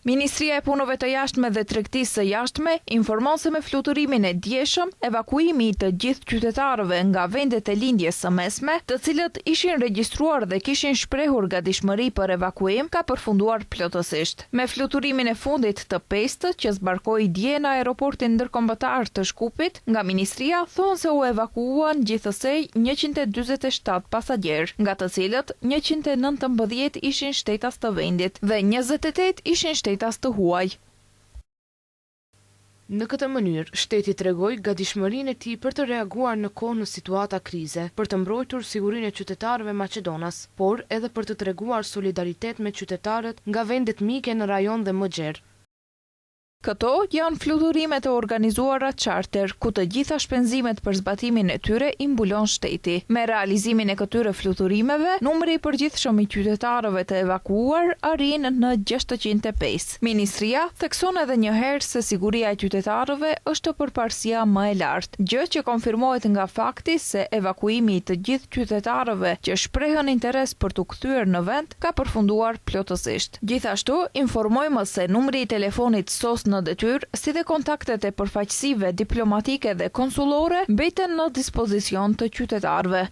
Ministria e Punëve të Jashtme dhe Tregtisë së Jashtme informon se me fluturimin e djeshëm, evakuimi i të gjithë qytetarëve nga vendet e lindjes së mesme, të cilët ishin regjistruar dhe kishin shprehur gatishmëri për evakuim, ka përfunduar plotësisht. Me fluturimin e fundit të pestët që zbarkoi dje në aeroportin ndërkombëtar të Shkupit, nga Ministria thonë se u evakuuan gjithsej 147 pasagjerë, nga të cilët 119 ishin shtetas të vendit dhe 28 ishin shtetas të huaj. Në këtë mënyrë, shteti tregoi gatishmërinë e tij për të reaguar në kohë në situata krize, për të mbrojtur sigurinë e qytetarëve maqedonas, por edhe për të treguar solidaritet me qytetarët nga vendet mike në rajon dhe më gjerë. Këto janë fluturime të organizuara charter, ku të gjitha shpenzimet për zbatimin e tyre i mbulon shteti. Me realizimin e këtyre fluturimeve, numri i përgjithshëm i qytetarëve të evakuuar arrin në 605. Ministria thekson edhe një herë se siguria e qytetarëve është përparësia më e lartë, gjë që konfirmohet nga fakti se evakuimi i të gjithë qytetarëve që shprehën interes për të kthyer në vend ka përfunduar plotësisht. Gjithashtu, informojmë se numri i telefonit SOS në detyrë, si dhe kontaktet e përfaqësive diplomatike dhe konsullore mbeten në dispozicion të qytetarëve.